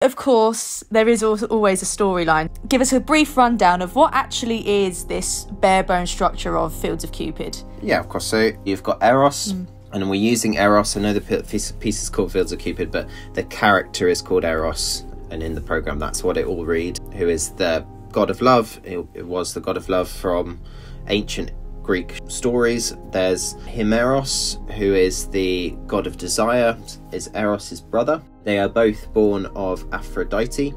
Of course, there is also always a storyline. Give us a brief rundown of what actually is this bare bone structure of Fields of Cupid. Yeah, of course. So you've got Eros, and we're using Eros. I know the piece is called Fields of Cupid, but the character is called Eros, and in the programme that's what it will read, who is the god of love. It was the god of love from ancient Greek stories. There's Himeros, who is the god of desire, is Eros' brother. They are both born of Aphrodite,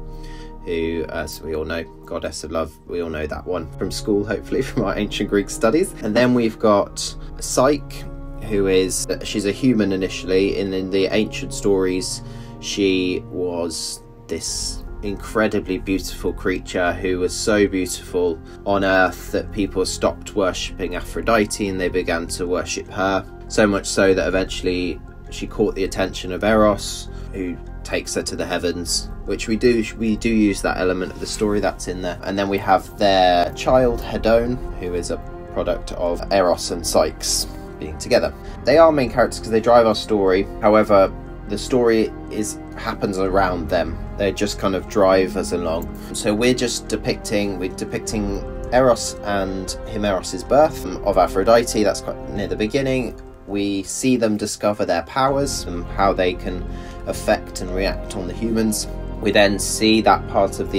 who, as we all know, goddess of love. We all know that one from school, hopefully, from our ancient Greek studies. And then we've got Psyche, who is, she's a human initially, and in the ancient stories, she was this incredibly beautiful creature who was so beautiful on earth that people stopped worshipping Aphrodite and they began to worship her. So much so that eventually she caught the attention of Eros, who takes her to the heavens, which we do use that element of the story that's in there. And then we have their child Hedone, who is a product of Eros and Psyche being together. They are main characters because they drive our story. However, the story happens around them. They just kind of drive us along. So we're depicting Eros and Himeros' birth of Aphrodite. That's quite near the beginning. We see them discover their powers and how they can affect and react on the humans. We then see that part of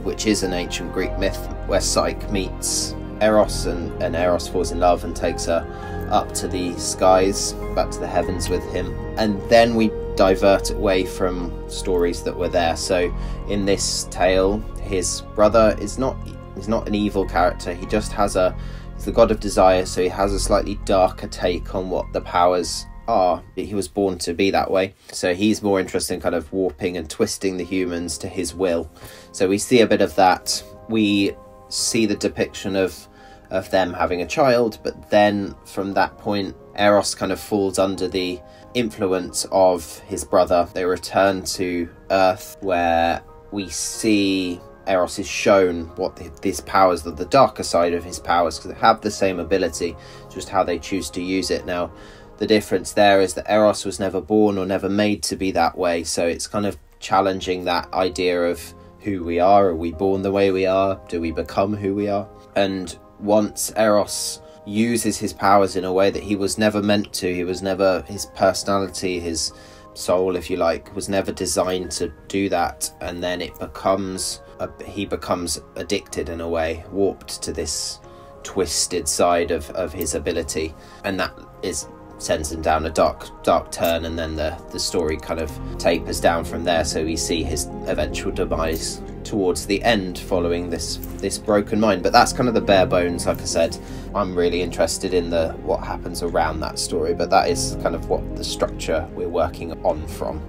which is an ancient Greek myth, where Psyche meets Eros and Eros falls in love and takes her up to the skies, back to the heavens with him. And then we divert away from stories that were there. So in this tale, his brother is not an evil character. He just has he's the god of desire, so he has a slightly darker take on what the powers are. He was born to be that way, so he's more interested in kind of warping and twisting the humans to his will. So we see a bit of that. We see the depiction of them having a child, but then from that point Eros kind of falls under the influence of his brother. They return to Earth, where we see Eros is shown what these powers, the darker side of his powers, because they have the same ability, just how they choose to use it. Now, the difference there is that Eros was never born or never made to be that way, so it's kind of challenging that idea of who we are. Are we born the way we are? Do we become who we are? And once Eros uses his powers in a way that he was never meant to, his personality, his soul, if you like, was never designed to do that, and then he becomes addicted in a way, warped to this twisted side of his ability, and that sends him down a dark turn, and then the story kind of tapers down from there. So we see his eventual demise towards the end, following this broken mind. But that's kind of the bare bones. Like I said, I'm really interested in what happens around that story, but that is kind of what the structure we're working on from.